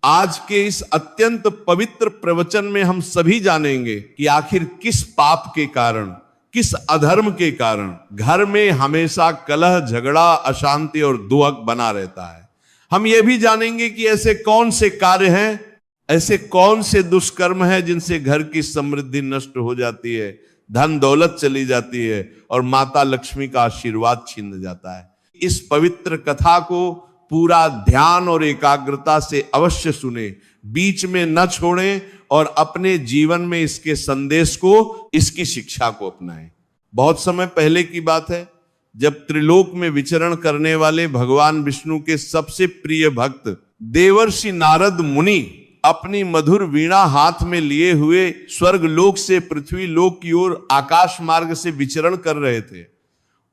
आज के इस अत्यंत पवित्र प्रवचन में हम सभी जानेंगे कि आखिर किस पाप के कारण, किस अधर्म के कारण घर में हमेशा कलह, झगड़ा, अशांति और दुहक बना रहता है। हम ये भी जानेंगे कि ऐसे कौन से कार्य हैं, ऐसे कौन से दुष्कर्म हैं जिनसे घर की समृद्धि नष्ट हो जाती है, धन दौलत चली जाती है और माता लक्ष्मी का आशीर्वाद छीन जाता है। इस पवित्र कथा को पूरा ध्यान और एकाग्रता से अवश्य सुने, बीच में न छोड़ें और अपने जीवन में इसके संदेश को, इसकी शिक्षा को अपनाएं। बहुत समय पहले की बात है, जब त्रिलोक में विचरण करने वाले भगवान विष्णु के सबसे प्रिय भक्त देवर्षि नारद मुनि अपनी मधुर वीणा हाथ में लिए हुए स्वर्ग लोक से पृथ्वी लोक की ओर आकाश मार्ग से विचरण कर रहे थे।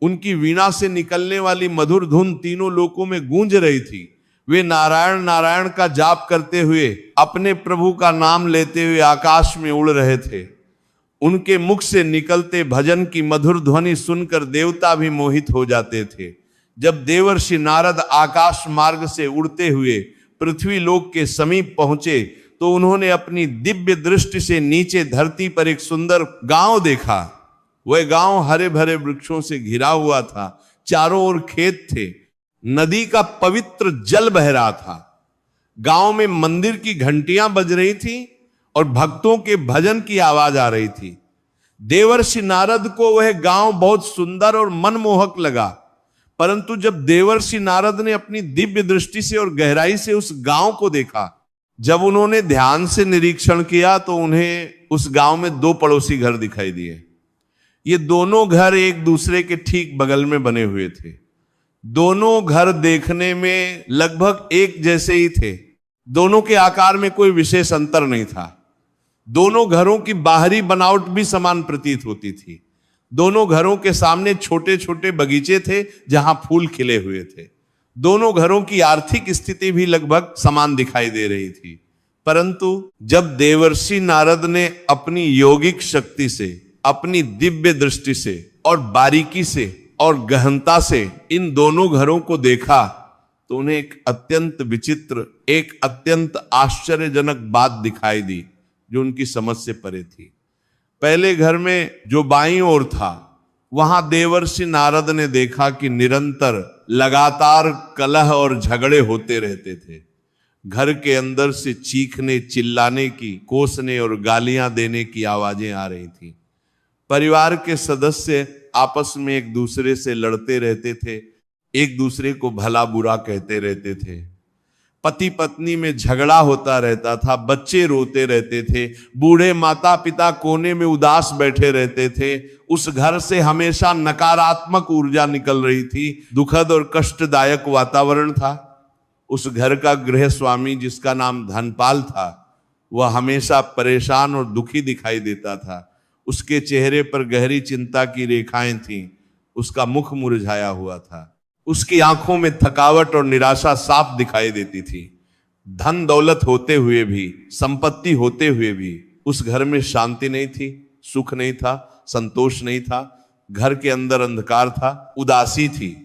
उनकी वीणा से निकलने वाली मधुर धुन तीनों लोकों में गूंज रही थी। वे नारायण नारायण का जाप करते हुए, अपने प्रभु का नाम लेते हुए आकाश में उड़ रहे थे। उनके मुख से निकलते भजन की मधुर ध्वनि सुनकर देवता भी मोहित हो जाते थे। जब देवर्षि नारद आकाश मार्ग से उड़ते हुए पृथ्वी लोक के समीप पहुंचे तो उन्होंने अपनी दिव्य दृष्टि से नीचे धरती पर एक सुंदर गांव देखा। वह गांव हरे भरे वृक्षों से घिरा हुआ था, चारों ओर खेत थे, नदी का पवित्र जल बह रहा था। गांव में मंदिर की घंटियां बज रही थी और भक्तों के भजन की आवाज आ रही थी। देवर्षि नारद को वह गांव बहुत सुंदर और मनमोहक लगा, परंतु जब देवर्षि नारद ने अपनी दिव्य दृष्टि से और गहराई से उस गांव को देखा, जब उन्होंने ध्यान से निरीक्षण किया तो उन्हें उस गांव में दो पड़ोसी घर दिखाई दिए। ये दोनों घर एक दूसरे के ठीक बगल में बने हुए थे। दोनों घर देखने में लगभग एक जैसे ही थे। दोनों के आकार में कोई विशेष अंतर नहीं था। दोनों घरों की बाहरी बनावट भी समान प्रतीत होती थी। दोनों घरों के सामने छोटे छोटे बगीचे थे जहां फूल खिले हुए थे। दोनों घरों की आर्थिक स्थिति भी लगभग समान दिखाई दे रही थी। परंतु जब देवर्षि नारद ने अपनी योगिक शक्ति से, अपनी दिव्य दृष्टि से और बारीकी से और गहनता से इन दोनों घरों को देखा तो उन्हें एक अत्यंत विचित्र, एक अत्यंत आश्चर्यजनक बात दिखाई दी जो उनकी समझ से परे थी। पहले घर में जो बाईं ओर था, वहां देवर्षि नारद ने देखा कि निरंतर लगातार कलह और झगड़े होते रहते थे। घर के अंदर से चीखने, चिल्लाने की, कोसने और गालियां देने की आवाजें आ रही थी। परिवार के सदस्य आपस में एक दूसरे से लड़ते रहते थे, एक दूसरे को भला बुरा कहते रहते थे। पति पत्नी में झगड़ा होता रहता था, बच्चे रोते रहते थे, बूढ़े माता पिता कोने में उदास बैठे रहते थे। उस घर से हमेशा नकारात्मक ऊर्जा निकल रही थी, दुखद और कष्टदायक वातावरण था। उस घर का गृह स्वामी, जिसका नाम धनपाल था, वह हमेशा परेशान और दुखी दिखाई देता था। उसके चेहरे पर गहरी चिंता की रेखाएं थीं। उसका मुख मुरझाया हुआ था। उसकी आंखों में थकावट और निराशा साफ दिखाई देती थी। धन दौलत होते हुए भी, संपत्ति होते हुए भी उस घर में शांति नहीं थी, सुख नहीं था, संतोष नहीं था। घर के अंदर अंधकार था, उदासी थी।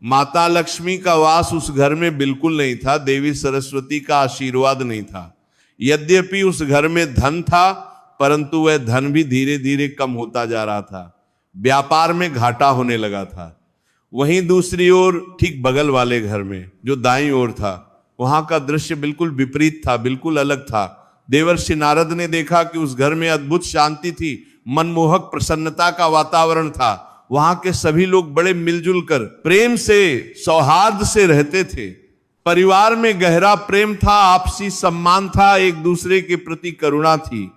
माता लक्ष्मी का वास उस घर में बिल्कुल नहीं था। देवी सरस्वती का आशीर्वाद नहीं था। यद्यपि उस घर में धन था, परंतु वह धन भी धीरे धीरे कम होता जा रहा था। व्यापार में घाटा होने लगा था। वहीं दूसरी ओर ठीक बगल वाले घर में, जो दाईं ओर था, वहां का दृश्य बिल्कुल विपरीत था, बिल्कुल अलग था। देवर्षि नारद ने देखा कि उस घर में अद्भुत शांति थी, मनमोहक प्रसन्नता का वातावरण था। वहां के सभी लोग बड़े मिलजुल कर प्रेम से, सौहार्द से रहते थे। परिवार में गहरा प्रेम था, आपसी सम्मान था, एक दूसरे के प्रति करुणा थी।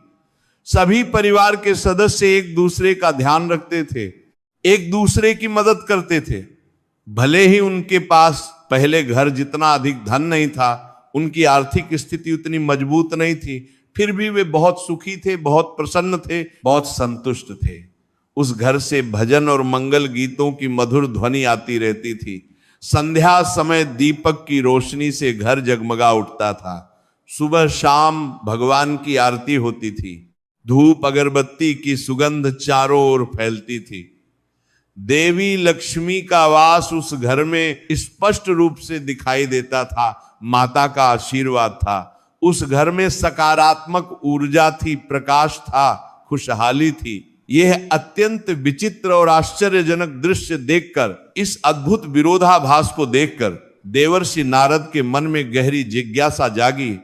सभी परिवार के सदस्य एक दूसरे का ध्यान रखते थे, एक दूसरे की मदद करते थे। भले ही उनके पास पहले घर जितना अधिक धन नहीं था, उनकी आर्थिक स्थिति उतनी मजबूत नहीं थी, फिर भी वे बहुत सुखी थे, बहुत प्रसन्न थे, बहुत संतुष्ट थे। उस घर से भजन और मंगल गीतों की मधुर ध्वनि आती रहती थी। संध्या समय दीपक की रोशनी से घर जगमगा उठता था। सुबह शाम भगवान की आरती होती थी। धूप अगरबत्ती की सुगंध चारों ओर फैलती थी। देवी लक्ष्मी का वास उस घर में स्पष्ट रूप से दिखाई देता था। माता का आशीर्वाद था। उस घर में सकारात्मक ऊर्जा थी, प्रकाश था, खुशहाली थी। यह अत्यंत विचित्र और आश्चर्यजनक दृश्य देखकर, इस अद्भुत विरोधाभास को देखकर देवर्षि नारद के मन में गहरी जिज्ञासा जागी।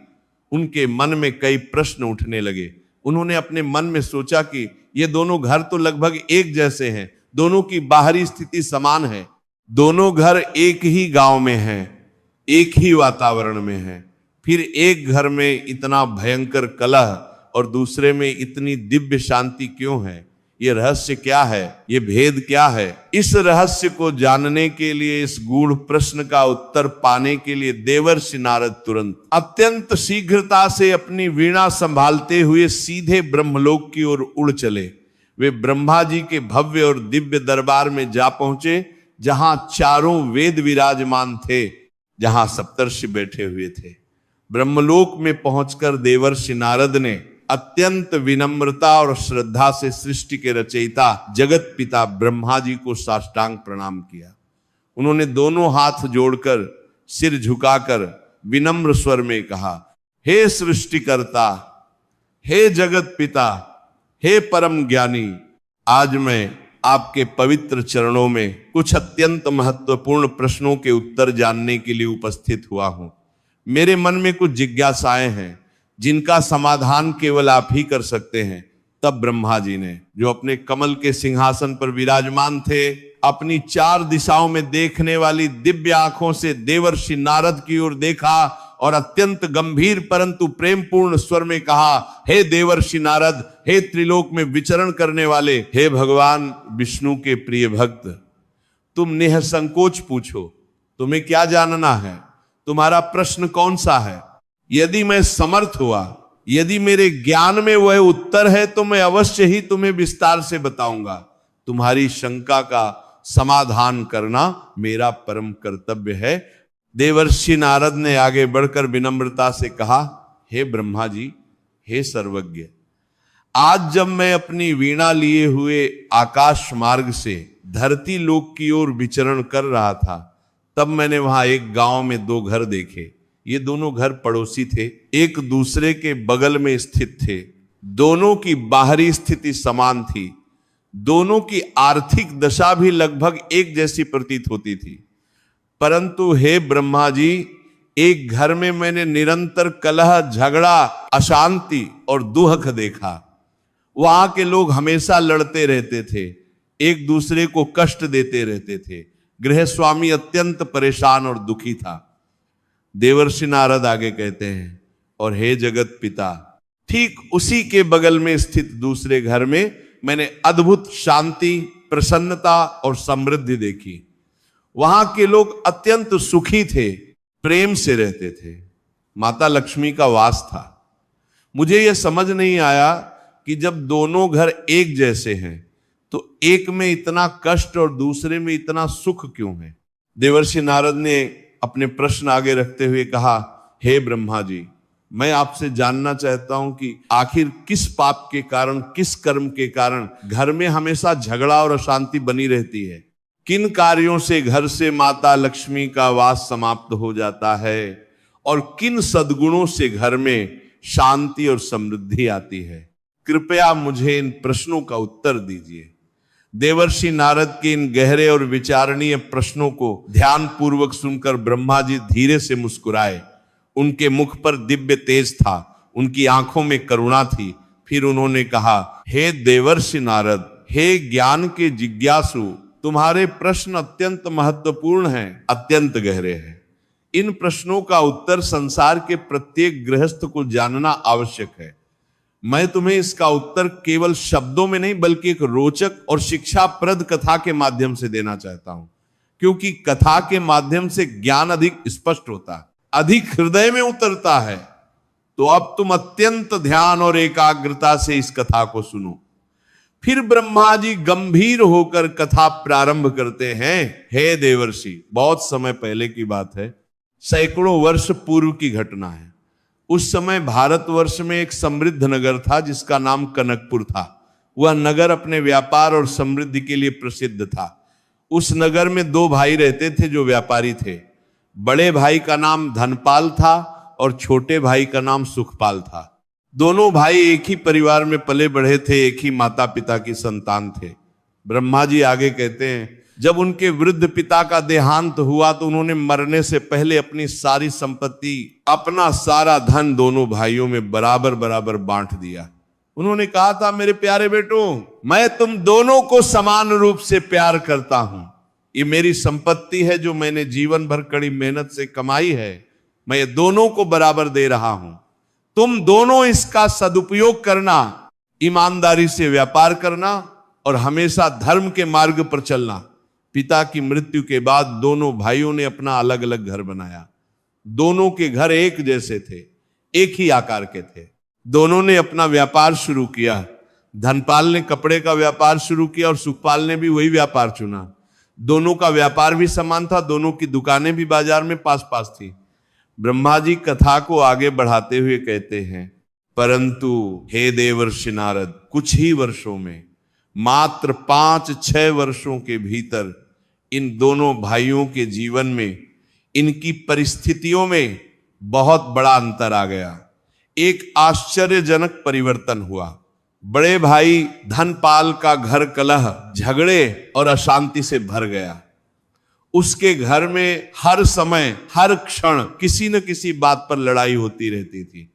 उनके मन में कई प्रश्न उठने लगे। उन्होंने अपने मन में सोचा कि ये दोनों घर तो लगभग एक जैसे हैं, दोनों की बाहरी स्थिति समान है, दोनों घर एक ही गांव में हैं, एक ही वातावरण में हैं, फिर एक घर में इतना भयंकर कलह और दूसरे में इतनी दिव्य शांति क्यों है? ये रहस्य क्या है? ये भेद क्या है? इस रहस्य को जानने के लिए, इस गूढ़ प्रश्न का उत्तर पाने के लिए देवर्षि नारद तुरंत अत्यंत शीघ्रता से अपनी वीणा संभालते हुए सीधे ब्रह्मलोक की ओर उड़ चले। वे ब्रह्मा जी के भव्य और दिव्य दरबार में जा पहुंचे, जहां चारों वेद विराजमान थे, जहां सप्तर्षि बैठे हुए थे। ब्रह्मलोक में पहुंचकर देवर्षि नारद ने अत्यंत विनम्रता और श्रद्धा से सृष्टि के रचयिता जगत पिता ब्रह्मा जी को साष्टांग प्रणाम किया। उन्होंने दोनों हाथ जोड़कर, सिर झुकाकर विनम्र स्वर में कहा, हे सृष्टिकर्ता, हे जगत पिता, हे परम ज्ञानी, आज मैं आपके पवित्र चरणों में कुछ अत्यंत महत्वपूर्ण प्रश्नों के उत्तर जानने के लिए उपस्थित हुआ हूं। मेरे मन में कुछ जिज्ञासाएं हैं जिनका समाधान केवल आप ही कर सकते हैं। तब ब्रह्मा जी ने, जो अपने कमल के सिंहासन पर विराजमान थे, अपनी चार दिशाओं में देखने वाली दिव्य आंखों से देवर्षि नारद की ओर देखा और अत्यंत गंभीर परंतु प्रेमपूर्ण स्वर में कहा, हे देवर्षि नारद, हे त्रिलोक में विचरण करने वाले, हे भगवान विष्णु के प्रिय भक्त, तुम निःसंकोच पूछो, तुम्हें क्या जानना है? तुम्हारा प्रश्न कौन सा है? यदि मैं समर्थ हुआ, यदि मेरे ज्ञान में वह उत्तर है, तो मैं अवश्य ही तुम्हें विस्तार से बताऊंगा। तुम्हारी शंका का समाधान करना मेरा परम कर्तव्य है। देवर्षि नारद ने आगे बढ़कर विनम्रता से कहा, हे ब्रह्मा जी, हे सर्वज्ञ, आज जब मैं अपनी वीणा लिए हुए आकाश मार्ग से धरती लोक की ओर विचरण कर रहा था, तब मैंने वहां एक गांव में दो घर देखे। ये दोनों घर पड़ोसी थे, एक दूसरे के बगल में स्थित थे, दोनों की बाहरी स्थिति समान थी, दोनों की आर्थिक दशा भी लगभग एक जैसी प्रतीत होती थी। परंतु हे ब्रह्मा जी, एक घर में मैंने निरंतर कलह, झगड़ा, अशांति और दुख देखा। वहां के लोग हमेशा लड़ते रहते थे, एक दूसरे को कष्ट देते रहते थे। गृह स्वामी अत्यंत परेशान और दुखी था। देवर्षि नारद आगे कहते हैं, और हे जगत पिता, ठीक उसी के बगल में स्थित दूसरे घर में मैंने अद्भुत शांति, प्रसन्नता और समृद्धि देखी। वहां के लोग अत्यंत सुखी थे, प्रेम से रहते थे, माता लक्ष्मी का वास था। मुझे यह समझ नहीं आया कि जब दोनों घर एक जैसे हैं तो एक में इतना कष्ट और दूसरे में इतना सुख क्यों है? देवर्षि नारद ने अपने प्रश्न आगे रखते हुए कहा, हे ब्रह्मा जी, मैं आपसे जानना चाहता हूं कि आखिर किस पाप के कारण, किस कर्म के कारण घर में हमेशा झगड़ा और अशांति बनी रहती है? किन कार्यों से घर से माता लक्ष्मी का वास समाप्त हो जाता है और किन सद्गुणों से घर में शांति और समृद्धि आती है? कृपया मुझे इन प्रश्नों का उत्तर दीजिए। देवर्षि नारद के इन गहरे और विचारणीय प्रश्नों को ध्यान पूर्वक सुनकर ब्रह्मा जी धीरे से मुस्कुराए। उनके मुख पर दिव्य तेज था, उनकी आंखों में करुणा थी। फिर उन्होंने कहा, हे देवर्षि नारद, हे ज्ञान के जिज्ञासु, तुम्हारे प्रश्न अत्यंत महत्वपूर्ण हैं, अत्यंत गहरे हैं। इन प्रश्नों का उत्तर संसार के प्रत्येक गृहस्थ को जानना आवश्यक है। मैं तुम्हें इसका उत्तर केवल शब्दों में नहीं बल्कि एक रोचक और शिक्षाप्रद कथा के माध्यम से देना चाहता हूं, क्योंकि कथा के माध्यम से ज्ञान अधिक स्पष्ट होता है, अधिक हृदय में उतरता है। तो अब तुम अत्यंत ध्यान और एकाग्रता से इस कथा को सुनो। फिर ब्रह्मा जी गंभीर होकर कथा प्रारंभ करते हैं। हे देवर्षि, बहुत समय पहले की बात है, सैकड़ों वर्ष पूर्व की घटना है। उस समय भारतवर्ष में एक समृद्ध नगर था जिसका नाम कनकपुर था। वह नगर अपने व्यापार और समृद्धि के लिए प्रसिद्ध था। उस नगर में दो भाई रहते थे जो व्यापारी थे। बड़े भाई का नाम धनपाल था और छोटे भाई का नाम सुखपाल था। दोनों भाई एक ही परिवार में पले बढ़े थे, एक ही माता पिता की संतान थे। ब्रह्मा जी आगे कहते हैं, जब उनके वृद्ध पिता का देहांत हुआ तो उन्होंने मरने से पहले अपनी सारी संपत्ति, अपना सारा धन दोनों भाइयों में बराबर बराबर बांट दिया। उन्होंने कहा था, मेरे प्यारे बेटों, मैं तुम दोनों को समान रूप से प्यार करता हूं। ये मेरी संपत्ति है जो मैंने जीवन भर कड़ी मेहनत से कमाई है, मैं ये दोनों को बराबर दे रहा हूं। तुम दोनों इसका सदुपयोग करना, ईमानदारी से व्यापार करना और हमेशा धर्म के मार्ग पर चलना। पिता की मृत्यु के बाद दोनों भाइयों ने अपना अलग अलग घर बनाया। दोनों के घर एक जैसे थे, एक ही आकार के थे। दोनों ने अपना व्यापार शुरू किया। धनपाल ने कपड़े का व्यापार शुरू किया और सुखपाल ने भी वही व्यापार चुना। दोनों का व्यापार भी समान था, दोनों की दुकानें भी बाजार में पास पास थी। ब्रह्मा जी कथा को आगे बढ़ाते हुए कहते हैं, परंतु हे देवर्षि नारद, कुछ ही वर्षों में, मात्र 5-6 वर्षों के भीतर इन दोनों भाइयों के जीवन में, इनकी परिस्थितियों में बहुत बड़ा अंतर आ गया। एक आश्चर्यजनक परिवर्तन हुआ। बड़े भाई धनपाल का घर कलह, झगड़े और अशांति से भर गया। उसके घर में हर समय, हर क्षण किसी न किसी बात पर लड़ाई होती रहती थी।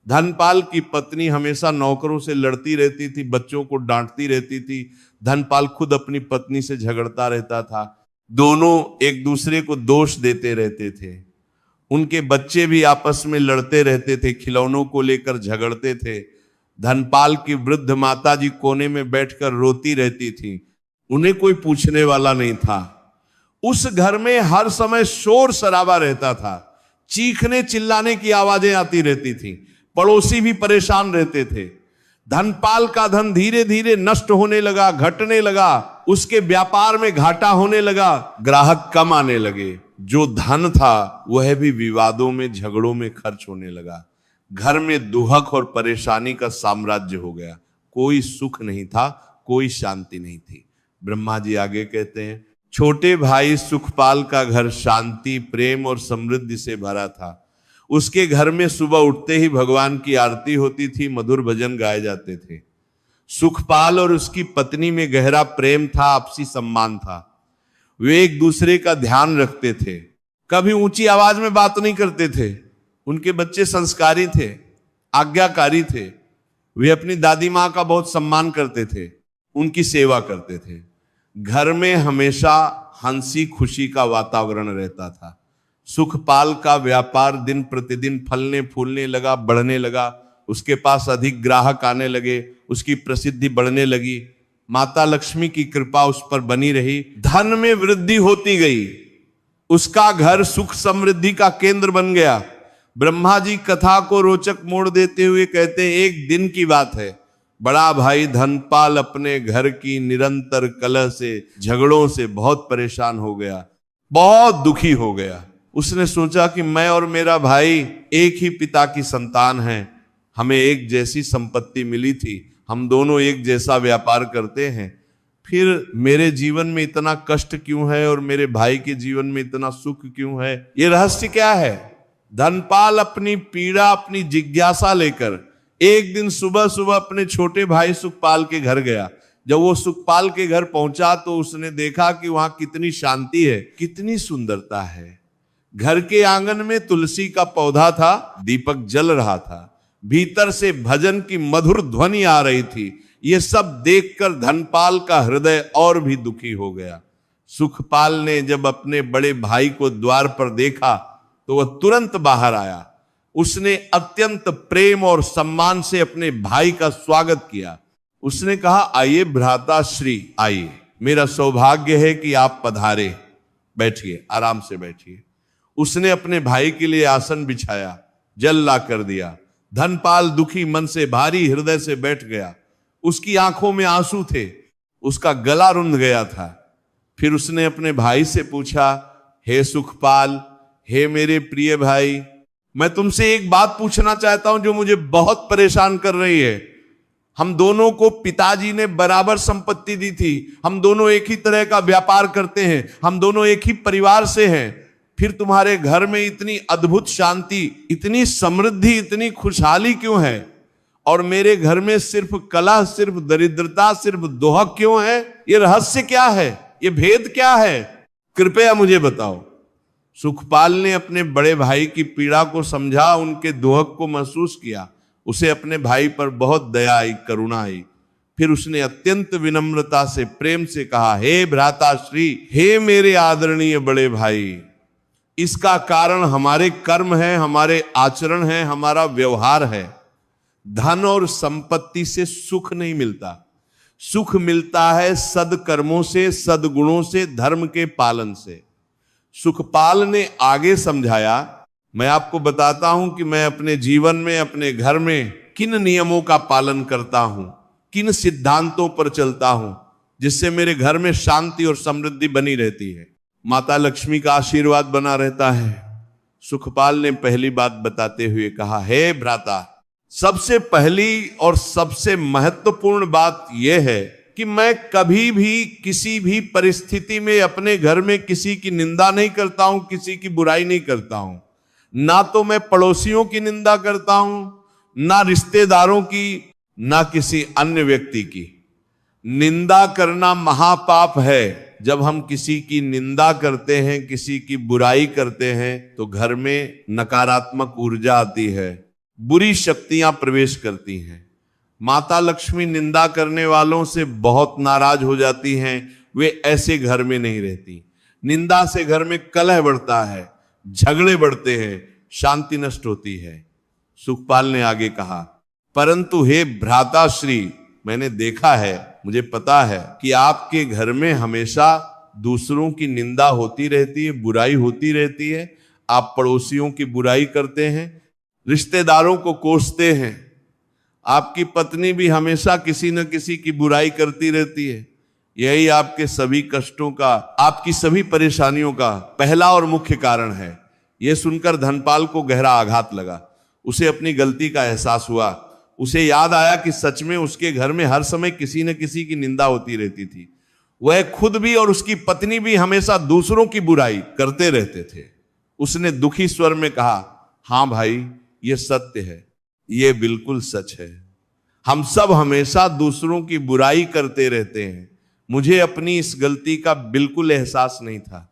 धनपाल की पत्नी हमेशा नौकरों से लड़ती रहती थी, बच्चों को डांटती रहती थी। धनपाल खुद अपनी पत्नी से झगड़ता रहता था। दोनों एक दूसरे को दोष देते रहते थे। उनके बच्चे भी आपस में लड़ते रहते थे, खिलौनों को लेकर झगड़ते थे। धनपाल की वृद्ध माता जी कोने में बैठकर रोती रहती थी, उन्हें कोई पूछने वाला नहीं था। उस घर में हर समय शोर शराबा रहता था, चीखने चिल्लाने की आवाजें आती रहती थी, पड़ोसी भी परेशान रहते थे। धनपाल का धन धीरे धीरे नष्ट होने लगा, घटने लगा, उसके व्यापार में घाटा होने लगा, ग्राहक कम आने लगे। जो धन था वह भी विवादों में, झगड़ों में खर्च होने लगा। घर में दुहक और परेशानी का साम्राज्य हो गया। कोई सुख नहीं था, कोई शांति नहीं थी। ब्रह्मा जी आगे कहते हैं, छोटे भाई सुखपाल का घर शांति, प्रेम और समृद्धि से भरा था। उसके घर में सुबह उठते ही भगवान की आरती होती थी, मधुर भजन गाए जाते थे। सुखपाल और उसकी पत्नी में गहरा प्रेम था, आपसी सम्मान था। वे एक दूसरे का ध्यान रखते थे, कभी ऊंची आवाज में बात नहीं करते थे। उनके बच्चे संस्कारी थे, आज्ञाकारी थे। वे अपनी दादी माँ का बहुत सम्मान करते थे, उनकी सेवा करते थे। घर में हमेशा हंसी खुशी का वातावरण रहता था। सुखपाल का व्यापार दिन प्रतिदिन फलने फूलने लगा, बढ़ने लगा। उसके पास अधिक ग्राहक आने लगे, उसकी प्रसिद्धि बढ़ने लगी। माता लक्ष्मी की कृपा उस पर बनी रही। धन में वृद्धि होती गई। उसका घर सुख समृद्धि का केंद्र बन गया। ब्रह्मा जी कथा को रोचक मोड़ देते हुए कहते, एक दिन की बात है, बड़ा भाई धनपाल अपने घर की निरंतर कलह से, झगड़ों से बहुत परेशान हो गया, बहुत दुखी हो गया। उसने सोचा कि मैं और मेरा भाई एक ही पिता की संतान हैं, हमें एक जैसी संपत्ति मिली थी, हम दोनों एक जैसा व्यापार करते हैं, फिर मेरे जीवन में इतना कष्ट क्यों है और मेरे भाई के जीवन में इतना सुख क्यों है? ये रहस्य क्या है? धनपाल अपनी पीड़ा, अपनी जिज्ञासा लेकर एक दिन सुबह सुबह अपने छोटे भाई सुखपाल के घर गया। जब वो सुखपाल के घर पहुंचा तो उसने देखा कि वहां कितनी शांति है, कितनी सुंदरता है। घर के आंगन में तुलसी का पौधा था, दीपक जल रहा था, भीतर से भजन की मधुर ध्वनि आ रही थी। ये सब देखकर धनपाल का हृदय और भी दुखी हो गया। सुखपाल ने जब अपने बड़े भाई को द्वार पर देखा तो वह तुरंत बाहर आया। उसने अत्यंत प्रेम और सम्मान से अपने भाई का स्वागत किया। उसने कहा, आइए भ्राता श्री, आइए, मेरा सौभाग्य है कि आप पधारे, बैठिए, आराम से बैठिए। उसने अपने भाई के लिए आसन बिछाया, जल ला कर दिया। धनपाल दुखी मन से, भारी हृदय से बैठ गया। उसकी आंखों में आंसू थे, उसका गला रुंध गया था। फिर उसने अपने भाई से पूछा, हे सुखपाल, हे मेरे प्रिय भाई, मैं तुमसे एक बात पूछना चाहता हूं जो मुझे बहुत परेशान कर रही है। हम दोनों को पिताजी ने बराबर संपत्ति दी थी, हम दोनों एक ही तरह का व्यापार करते हैं, हम दोनों एक ही परिवार से हैं, फिर तुम्हारे घर में इतनी अद्भुत शांति, इतनी समृद्धि, इतनी खुशहाली क्यों है? और मेरे घर में सिर्फ कलह, सिर्फ दरिद्रता, सिर्फ दोहक क्यों है? ये रहस्य क्या है? ये भेद क्या है? कृपया मुझे बताओ। सुखपाल ने अपने बड़े भाई की पीड़ा को समझा, उनके दोहक को महसूस किया। उसे अपने भाई पर बहुत दया आई, करुणा आई। फिर उसने अत्यंत विनम्रता से, प्रेम से कहा, हे भ्राताश्री, हे मेरे आदरणीय बड़े भाई, इसका कारण हमारे कर्म है, हमारे आचरण है, हमारा व्यवहार है। धन और संपत्ति से सुख नहीं मिलता। सुख मिलता है सदकर्मों से, सदगुणों से, धर्म के पालन से। सुखपाल ने आगे समझाया, मैं आपको बताता हूं कि मैं अपने जीवन में, अपने घर में किन नियमों का पालन करता हूं, किन सिद्धांतों पर चलता हूं, जिससे मेरे घर में शांति और समृद्धि बनी रहती है, माता लक्ष्मी का आशीर्वाद बना रहता है। सुखपाल ने पहली बात बताते हुए कहा, हे भ्राता, सबसे पहली और सबसे महत्वपूर्ण बात यह है कि मैं कभी भी किसी भी परिस्थिति में अपने घर में किसी की निंदा नहीं करता हूं, किसी की बुराई नहीं करता हूं। ना तो मैं पड़ोसियों की निंदा करता हूं, ना रिश्तेदारों की, ना किसी अन्य व्यक्ति की। निंदा करना महापाप है। जब हम किसी की निंदा करते हैं, किसी की बुराई करते हैं, तो घर में नकारात्मक ऊर्जा आती है, बुरी शक्तियां प्रवेश करती हैं। माता लक्ष्मी निंदा करने वालों से बहुत नाराज हो जाती हैं, वे ऐसे घर में नहीं रहती। निंदा से घर में कलह बढ़ता है, झगड़े बढ़ते हैं, शांति नष्ट होती है। सुखपाल ने आगे कहा, परंतु हे भ्राताश्री, मैंने देखा है, मुझे पता है कि आपके घर में हमेशा दूसरों की निंदा होती रहती है, बुराई होती रहती है। आप पड़ोसियों की बुराई करते हैं, रिश्तेदारों को कोसते हैं। आपकी पत्नी भी हमेशा किसी न किसी की बुराई करती रहती है। यही आपके सभी कष्टों का, आपकी सभी परेशानियों का पहला और मुख्य कारण है। यह सुनकर धनपाल को गहरा आघात लगा। उसे अपनी गलती का एहसास हुआ। उसे याद आया कि सच में उसके घर में हर समय किसी न किसी की निंदा होती रहती थी। वह खुद भी और उसकी पत्नी भी हमेशा दूसरों की बुराई करते रहते थे। उसने दुखी स्वर में कहा, हां भाई, यह सत्य है, यह बिल्कुल सच है। हम सब हमेशा दूसरों की बुराई करते रहते हैं। मुझे अपनी इस गलती का बिल्कुल एहसास नहीं था।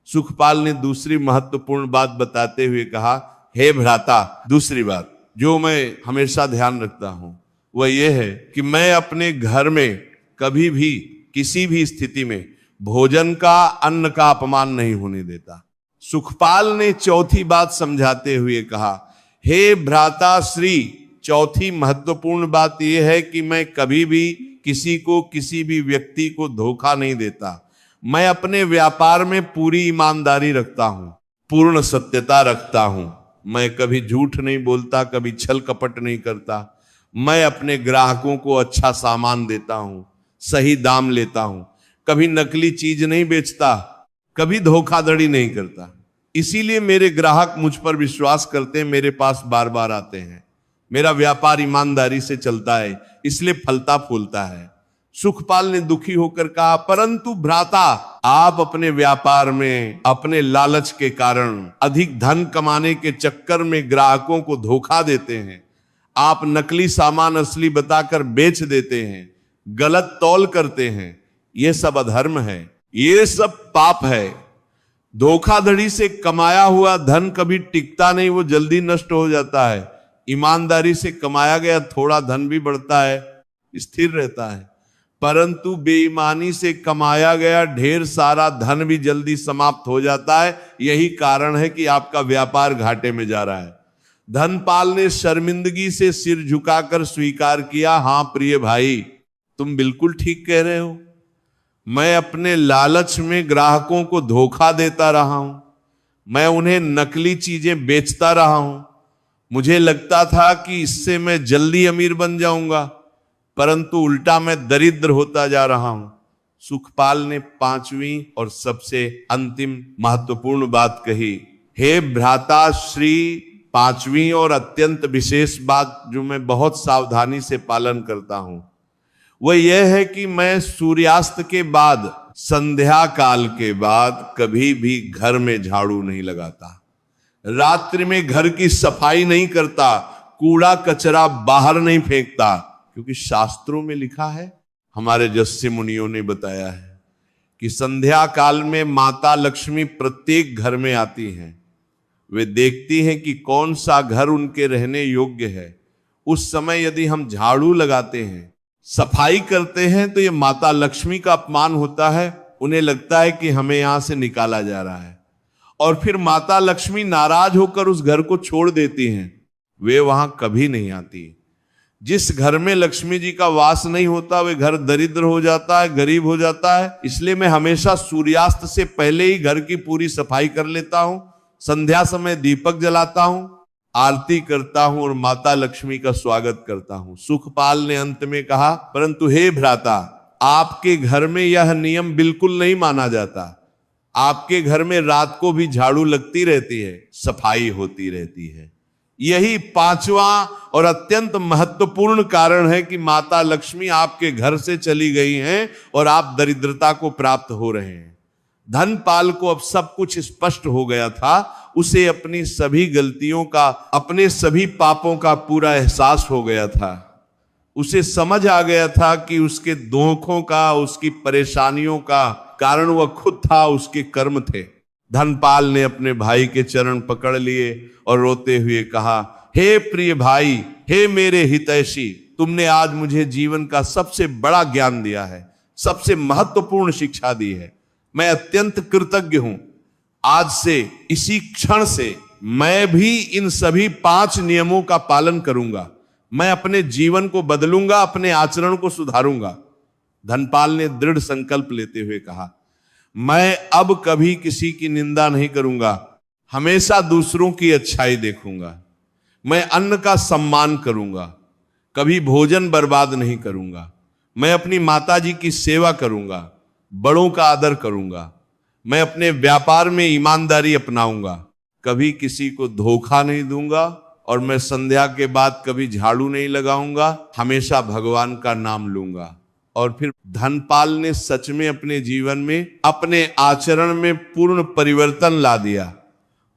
सुखपाल ने दूसरी महत्वपूर्ण बात बताते हुए कहा, हे भ्राता, दूसरी बात जो मैं हमेशा ध्यान रखता हूं वह यह है कि मैं अपने घर में कभी भी किसी भी स्थिति में भोजन का, अन्न का अपमान नहीं होने देता। सुखपाल ने चौथी बात समझाते हुए कहा, हे भ्राता श्री, चौथी महत्वपूर्ण बात यह है कि मैं कभी भी किसी को, किसी भी व्यक्ति को धोखा नहीं देता। मैं अपने व्यापार में पूरी ईमानदारी रखता हूं, पूर्ण सत्यता रखता हूं। मैं कभी झूठ नहीं बोलता, कभी छल कपट नहीं करता। मैं अपने ग्राहकों को अच्छा सामान देता हूं, सही दाम लेता हूं, कभी नकली चीज नहीं बेचता, कभी धोखाधड़ी नहीं करता। इसीलिए मेरे ग्राहक मुझ पर विश्वास करते हैं, मेरे पास बार बार आते हैं। मेरा व्यापार ईमानदारी से चलता है, इसलिए फलता फूलता है। सुखपाल ने दुखी होकर कहा, परंतु भ्राता, आप अपने व्यापार में अपने लालच के कारण, अधिक धन कमाने के चक्कर में ग्राहकों को धोखा देते हैं। आप नकली सामान असली बताकर बेच देते हैं, गलत तौल करते हैं। यह सब अधर्म है, ये सब पाप है। धोखाधड़ी से कमाया हुआ धन कभी टिकता नहीं, वो जल्दी नष्ट हो जाता है। ईमानदारी से कमाया गया थोड़ा धन भी बढ़ता है, स्थिर रहता है। परंतु बेईमानी से कमाया गया ढेर सारा धन भी जल्दी समाप्त हो जाता है। यही कारण है कि आपका व्यापार घाटे में जा रहा है। धनपाल ने शर्मिंदगी से सिर झुकाकर स्वीकार किया, हां प्रिय भाई, तुम बिल्कुल ठीक कह रहे हो। मैं अपने लालच में ग्राहकों को धोखा देता रहा हूं, मैं उन्हें नकली चीजें बेचता रहा हूं। मुझे लगता था कि इससे मैं जल्दी अमीर बन जाऊंगा, परंतु उल्टा मैं दरिद्र होता जा रहा हूं। सुखपाल ने पांचवी और सबसे अंतिम महत्वपूर्ण बात कही, हे भ्राता श्री, पांचवी और अत्यंत विशेष बात जो मैं बहुत सावधानी से पालन करता हूं वह यह है कि मैं सूर्यास्त के बाद संध्या काल के बाद कभी भी घर में झाड़ू नहीं लगाता, रात्रि में घर की सफाई नहीं करता, कूड़ा कचरा बाहर नहीं फेंकता, क्योंकि शास्त्रों में लिखा है, हमारे जस्सी मुनियों ने बताया है कि संध्या काल में माता लक्ष्मी प्रत्येक घर में आती हैं। वे देखती हैं कि कौन सा घर उनके रहने योग्य है। उस समय यदि हम झाड़ू लगाते हैं, सफाई करते हैं, तो ये माता लक्ष्मी का अपमान होता है। उन्हें लगता है कि हमें यहां से निकाला जा रहा है, और फिर माता लक्ष्मी नाराज होकर उस घर को छोड़ देती हैं। वे वहां कभी नहीं आती। जिस घर में लक्ष्मी जी का वास नहीं होता, वे घर दरिद्र हो जाता है, गरीब हो जाता है। इसलिए मैं हमेशा सूर्यास्त से पहले ही घर की पूरी सफाई कर लेता हूं, संध्या समय दीपक जलाता हूं, आरती करता हूं और माता लक्ष्मी का स्वागत करता हूं। सुखपाल ने अंत में कहा, परंतु हे भ्राता, आपके घर में यह नियम बिल्कुल नहीं माना जाता। आपके घर में रात को भी झाड़ू लगती रहती है, सफाई होती रहती है। यही पांचवा और अत्यंत महत्वपूर्ण कारण है कि माता लक्ष्मी आपके घर से चली गई हैं और आप दरिद्रता को प्राप्त हो रहे हैं। धनपाल को अब सब कुछ स्पष्ट हो गया था। उसे अपनी सभी गलतियों का, अपने सभी पापों का पूरा एहसास हो गया था। उसे समझ आ गया था कि उसके धोखों का, उसकी परेशानियों का कारण वह खुद था, उसके कर्म थे। धनपाल ने अपने भाई के चरण पकड़ लिए और रोते हुए कहा, हे प्रिय भाई, हे मेरे हितैषी, तुमने आज मुझे जीवन का सबसे बड़ा ज्ञान दिया है, सबसे महत्वपूर्ण शिक्षा दी है। मैं अत्यंत कृतज्ञ हूं। आज से, इसी क्षण से मैं भी इन सभी 5 नियमों का पालन करूंगा। मैं अपने जीवन को बदलूंगा, अपने आचरण को सुधारूंगा। धनपाल ने दृढ़ संकल्प लेते हुए कहा, मैं अब कभी किसी की निंदा नहीं करूंगा, हमेशा दूसरों की अच्छाई देखूंगा। मैं अन्न का सम्मान करूंगा, कभी भोजन बर्बाद नहीं करूंगा। मैं अपनी माता जी की सेवा करूंगा, बड़ों का आदर करूंगा। मैं अपने व्यापार में ईमानदारी अपनाऊंगा, कभी किसी को धोखा नहीं दूंगा, और मैं संध्या के बाद कभी झाड़ू नहीं लगाऊंगा, हमेशा भगवान का नाम लूंगा। और फिर धनपाल ने सच में अपने जीवन में, अपने आचरण में पूर्ण परिवर्तन ला दिया।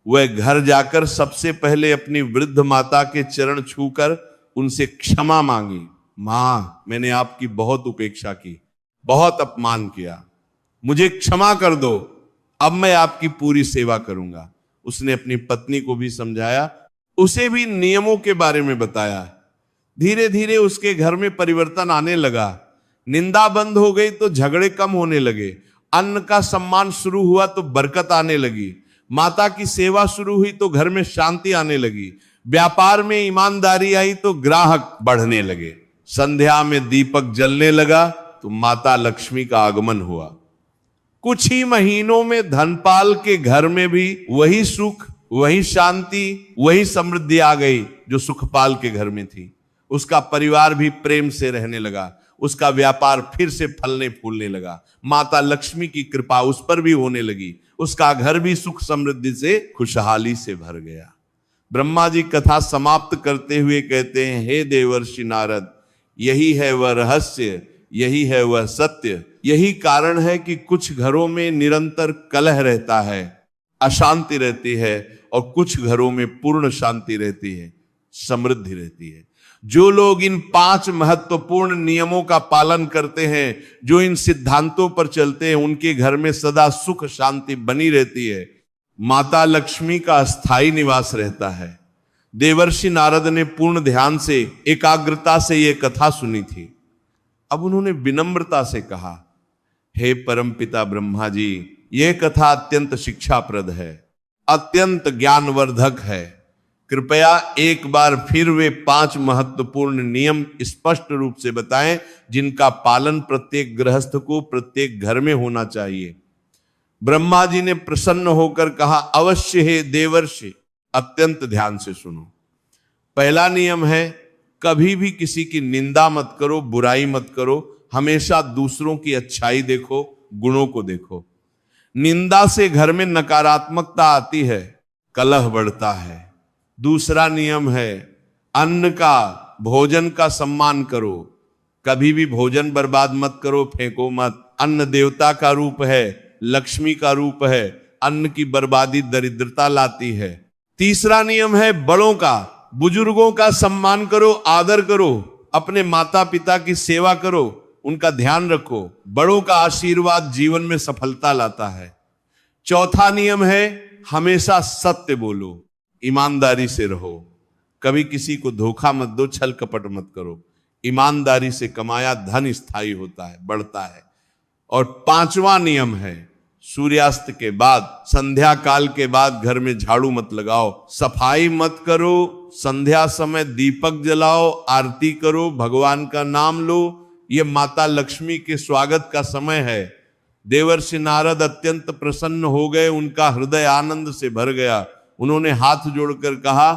वह घर जाकर सबसे पहले अपनी वृद्ध माता के चरण छूकर उनसे क्षमा मांगी। मां, मैंने आपकी बहुत उपेक्षा की, बहुत अपमान किया, मुझे क्षमा कर दो, अब मैं आपकी पूरी सेवा करूंगा। उसने अपनी पत्नी को भी समझाया, उसे भी नियमों के बारे में बताया। धीरे धीरे उसके घर में परिवर्तन आने लगा। निंदा बंद हो गई तो झगड़े कम होने लगे। अन्न का सम्मान शुरू हुआ तो बरकत आने लगी। माता की सेवा शुरू हुई तो घर में शांति आने लगी। व्यापार में ईमानदारी आई तो ग्राहक बढ़ने लगे। संध्या में दीपक जलने लगा तो माता लक्ष्मी का आगमन हुआ। कुछ ही महीनों में धनपाल के घर में भी वही सुख, वही शांति, वही समृद्धि आ गई जो सुखपाल के घर में थी। उसका परिवार भी प्रेम से रहने लगा। उसका व्यापार फिर से फलने फूलने लगा। माता लक्ष्मी की कृपा उस पर भी होने लगी। उसका घर भी सुख समृद्धि से, खुशहाली से भर गया। ब्रह्मा जी कथा समाप्त करते हुए कहते हैं, हे देवर्षि नारद, यही है वह रहस्य, यही है वह सत्य। यही कारण है कि कुछ घरों में निरंतर कलह रहता है, अशांति रहती है, और कुछ घरों में पूर्ण शांति रहती है, समृद्धि रहती है। जो लोग इन 5 महत्वपूर्ण नियमों का पालन करते हैं, जो इन सिद्धांतों पर चलते हैं, उनके घर में सदा सुख शांति बनी रहती है। माता लक्ष्मी का स्थायी निवास रहता है। देवर्षि नारद ने पूर्ण ध्यान से, एकाग्रता से यह कथा सुनी थी। अब उन्होंने विनम्रता से कहा, हे परमपिता ब्रह्मा जी, यह कथा अत्यंत शिक्षाप्रद है, अत्यंत ज्ञानवर्धक है। कृपया एक बार फिर वे 5 महत्वपूर्ण नियम स्पष्ट रूप से बताएं, जिनका पालन प्रत्येक गृहस्थ को प्रत्येक घर में होना चाहिए। ब्रह्मा जी ने प्रसन्न होकर कहा, अवश्य हे देवर्षि, अत्यंत ध्यान से सुनो। पहला नियम है, कभी भी किसी की निंदा मत करो, बुराई मत करो, हमेशा दूसरों की अच्छाई देखो, गुणों को देखो। निंदा से घर में नकारात्मकता आती है, कलह बढ़ता है। दूसरा नियम है, अन्न का, भोजन का सम्मान करो। कभी भी भोजन बर्बाद मत करो, फेंको मत। अन्न देवता का रूप है, लक्ष्मी का रूप है। अन्न की बर्बादी दरिद्रता लाती है। तीसरा नियम है बड़ों का, बुजुर्गों का सम्मान करो, आदर करो, अपने माता पिता की सेवा करो, उनका ध्यान रखो। बड़ों का आशीर्वाद जीवन में सफलता लाता है। चौथा नियम है हमेशा सत्य बोलो, ईमानदारी से रहो, कभी किसी को धोखा मत दो, छल कपट मत करो। ईमानदारी से कमाया धन स्थायी होता है, बढ़ता है। और पांचवा नियम है सूर्यास्त के बाद, संध्या काल के बाद घर में झाड़ू मत लगाओ, सफाई मत करो, संध्या समय दीपक जलाओ, आरती करो, भगवान का नाम लो। ये माता लक्ष्मी के स्वागत का समय है। देवर्षि नारद अत्यंत प्रसन्न हो गए, उनका हृदय आनंद से भर गया। उन्होंने हाथ जोड़कर कहा,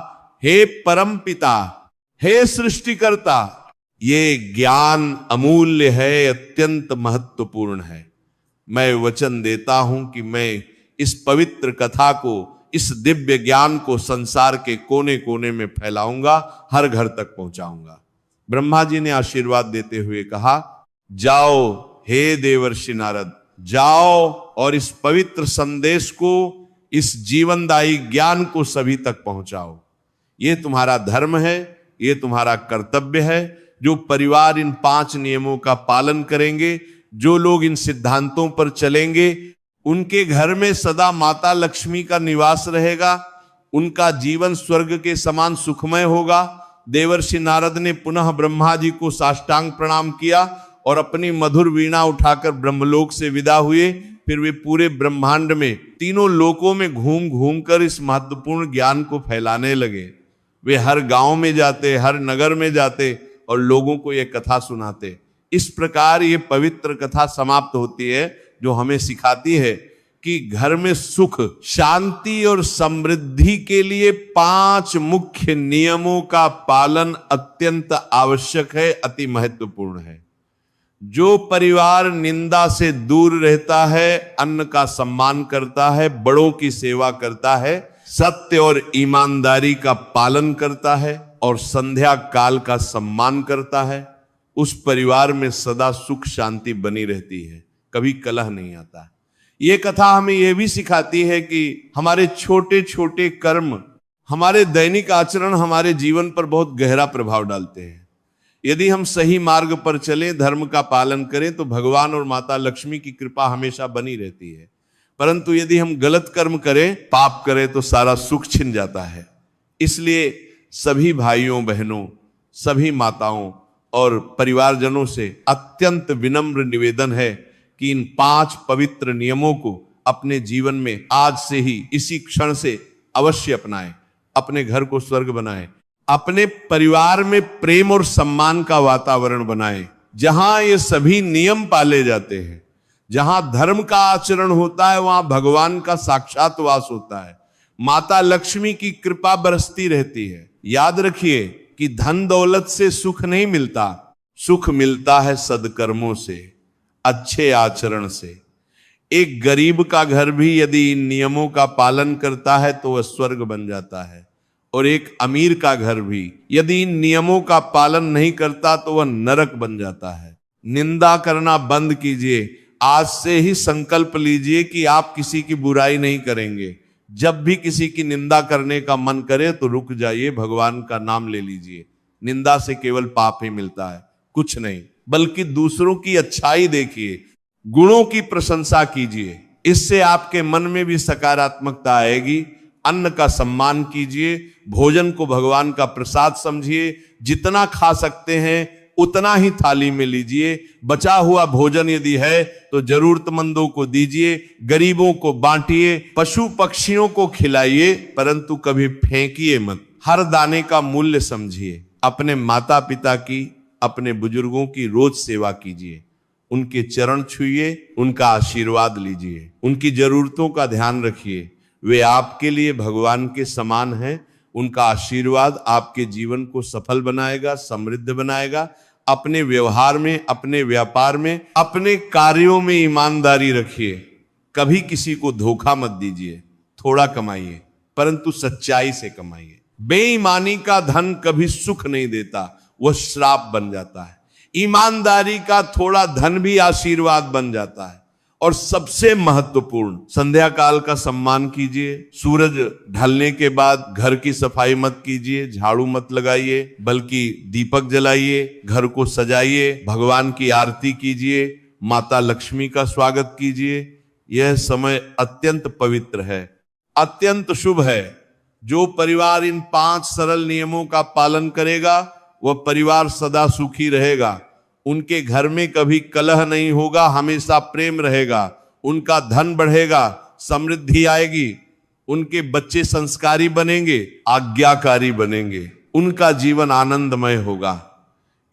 हे परम पिता, हे सृष्टिकर्ता, ये ज्ञान अमूल्य है, अत्यंत महत्वपूर्ण है। मैं वचन देता हूं कि मैं इस पवित्र कथा को, इस दिव्य ज्ञान को संसार के कोने कोने में फैलाऊंगा, हर घर तक पहुंचाऊंगा। ब्रह्मा जी ने आशीर्वाद देते हुए कहा, जाओ हे देवर्षि नारद, जाओ और इस पवित्र संदेश को, इस जीवनदायी ज्ञान को सभी तक पहुंचाओ। ये तुम्हारा धर्म है, ये तुम्हारा कर्तव्य है। जो परिवार इन 5 नियमों का पालन करेंगे, जो लोग इन सिद्धांतों पर चलेंगे, उनके घर में सदा माता लक्ष्मी का निवास रहेगा, उनका जीवन स्वर्ग के समान सुखमय होगा। देवर्षि नारद ने पुनः ब्रह्मा जी को साष्टांग प्रणाम किया और अपनी मधुर वीणा उठाकर ब्रह्मलोक से विदा हुए। फिर वे पूरे ब्रह्मांड में, तीनों लोकों में घूम घूम कर इस महत्वपूर्ण ज्ञान को फैलाने लगे। वे हर गांव में जाते, हर नगर में जाते और लोगों को ये कथा सुनाते। इस प्रकार ये पवित्र कथा समाप्त होती है, जो हमें सिखाती है कि घर में सुख, शांति और समृद्धि के लिए 5 मुख्य नियमों का पालन अत्यंत आवश्यक है, अति महत्वपूर्ण है। जो परिवार निंदा से दूर रहता है, अन्न का सम्मान करता है, बड़ों की सेवा करता है, सत्य और ईमानदारी का पालन करता है और संध्या काल का सम्मान करता है, उस परिवार में सदा सुख शांति बनी रहती है, कभी कलह नहीं आता। ये कथा हमें यह भी सिखाती है कि हमारे छोटे छोटे कर्म, हमारे दैनिक आचरण हमारे जीवन पर बहुत गहरा प्रभाव डालते हैं। यदि हम सही मार्ग पर चलें, धर्म का पालन करें, तो भगवान और माता लक्ष्मी की कृपा हमेशा बनी रहती है। परंतु यदि हम गलत कर्म करें, पाप करें, तो सारा सुख छिन जाता है। इसलिए सभी भाइयों बहनों, सभी माताओं और परिवारजनों से अत्यंत विनम्र निवेदन है कि इन 5 पवित्र नियमों को अपने जीवन में आज से ही, इसी क्षण से अवश्य अपनाएं। अपने घर को स्वर्ग बनाएं, अपने परिवार में प्रेम और सम्मान का वातावरण बनाएं, जहां ये सभी नियम पाले जाते हैं। जहां धर्म का आचरण होता है, वहां भगवान का साक्षात वास होता है, माता लक्ष्मी की कृपा बरसती रहती है। याद रखिए कि धन दौलत से सुख नहीं मिलता, सुख मिलता है सद्कर्मों से, अच्छे आचरण से। एक गरीब का घर भी यदि इन नियमों का पालन करता है तो वह स्वर्ग बन जाता है, और एक अमीर का घर भी यदि इन नियमों का पालन नहीं करता तो वह नरक बन जाता है। निंदा करना बंद कीजिए। आज से ही संकल्प लीजिए कि आप किसी की बुराई नहीं करेंगे। जब भी किसी की निंदा करने का मन करे तो रुक जाइए, भगवान का नाम ले लीजिए। निंदा से केवल पाप ही मिलता है, कुछ नहीं, बल्कि दूसरों की अच्छाई देखिए, गुणों की प्रशंसा कीजिए। इससे आपके मन में भी सकारात्मकता आएगी। अन्न का सम्मान कीजिए, भोजन को भगवान का प्रसाद समझिए। जितना खा सकते हैं उतना ही थाली में लीजिए। बचा हुआ भोजन यदि है तो जरूरतमंदों को दीजिए, गरीबों को बांटिए, पशु पक्षियों को खिलाइए, परंतु कभी फेंकिए मत। हर दाने का मूल्य समझिए। अपने माता पिता की, अपने बुजुर्गों की रोज सेवा कीजिए, उनके चरण छुइए, उनका आशीर्वाद लीजिए, उनकी जरूरतों का ध्यान रखिए। वे आपके लिए भगवान के समान हैं। उनका आशीर्वाद आपके जीवन को सफल बनाएगा, समृद्ध बनाएगा। अपने व्यवहार में, अपने व्यापार में, अपने कार्यों में ईमानदारी रखिए। कभी किसी को धोखा मत दीजिए। थोड़ा कमाइए परंतु सच्चाई से कमाइए। बेईमानी का धन कभी सुख नहीं देता, वह श्राप बन जाता है। ईमानदारी का थोड़ा धन भी आशीर्वाद बन जाता है। और सबसे महत्वपूर्ण, संध्या काल का सम्मान कीजिए। सूरज ढलने के बाद घर की सफाई मत कीजिए, झाड़ू मत लगाइए, बल्कि दीपक जलाइए, घर को सजाइए, भगवान की आरती कीजिए, माता लक्ष्मी का स्वागत कीजिए। यह समय अत्यंत पवित्र है, अत्यंत शुभ है। जो परिवार इन 5 सरल नियमों का पालन करेगा वह परिवार सदा सुखी रहेगा। उनके घर में कभी कलह नहीं होगा, हमेशा प्रेम रहेगा, उनका धन बढ़ेगा, समृद्धि आएगी, उनके बच्चे संस्कारी बनेंगे, आज्ञाकारी बनेंगे, उनका जीवन आनंदमय होगा।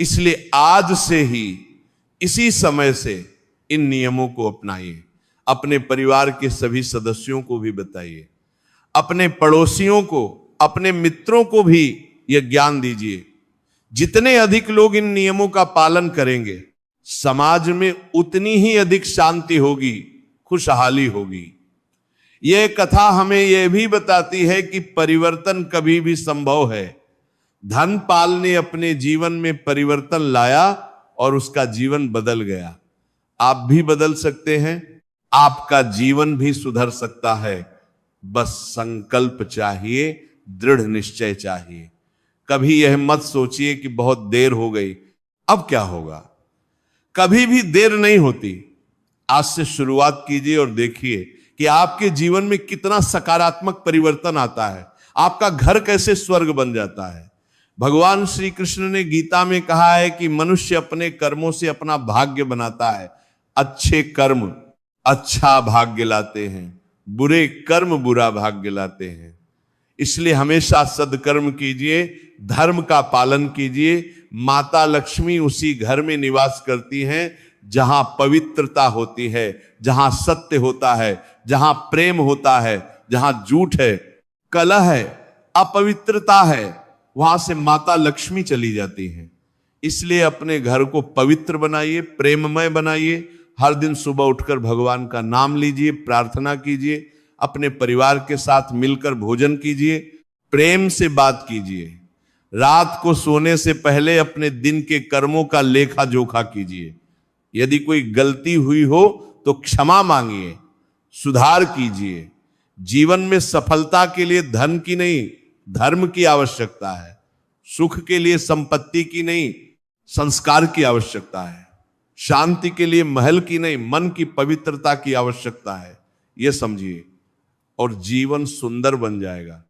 इसलिए आज से ही, इसी समय से इन नियमों को अपनाइए। अपने परिवार के सभी सदस्यों को भी बताइए, अपने पड़ोसियों को, अपने मित्रों को भी यह ज्ञान दीजिए। जितने अधिक लोग इन नियमों का पालन करेंगे, समाज में उतनी ही अधिक शांति होगी, खुशहाली होगी। यह कथा हमें यह भी बताती है कि परिवर्तन कभी भी संभव है। धनपाल ने अपने जीवन में परिवर्तन लाया और उसका जीवन बदल गया। आप भी बदल सकते हैं, आपका जीवन भी सुधर सकता है। बस संकल्प चाहिए, दृढ़ निश्चय चाहिए। कभी यह मत सोचिए कि बहुत देर हो गई, अब क्या होगा। कभी भी देर नहीं होती। आज से शुरुआत कीजिए और देखिए कि आपके जीवन में कितना सकारात्मक परिवर्तन आता है, आपका घर कैसे स्वर्ग बन जाता है। भगवान श्री कृष्ण ने गीता में कहा है कि मनुष्य अपने कर्मों से अपना भाग्य बनाता है। अच्छे कर्म अच्छा भाग्य लाते हैं, बुरे कर्म बुरा भाग्य लाते हैं। इसलिए हमेशा सद्कर्म कीजिए, धर्म का पालन कीजिए। माता लक्ष्मी उसी घर में निवास करती हैं जहां पवित्रता होती है, जहां सत्य होता है, जहां प्रेम होता है, जहां झूठ है, कलह है, अपवित्रता है, वहां से माता लक्ष्मी चली जाती हैं। इसलिए अपने घर को पवित्र बनाइए, प्रेममय बनाइए। हर दिन सुबह उठकर भगवान का नाम लीजिए, प्रार्थना कीजिए, अपने परिवार के साथ मिलकर भोजन कीजिए, प्रेम से बात कीजिए। रात को सोने से पहले अपने दिन के कर्मों का लेखा जोखा कीजिए। यदि कोई गलती हुई हो तो क्षमा मांगिए, सुधार कीजिए। जीवन में सफलता के लिए धन की नहीं, धर्म की आवश्यकता है। सुख के लिए संपत्ति की नहीं, संस्कार की आवश्यकता है। शांति के लिए महल की नहीं, मन की पवित्रता की आवश्यकता है। यह समझिए और जीवन सुंदर बन जाएगा।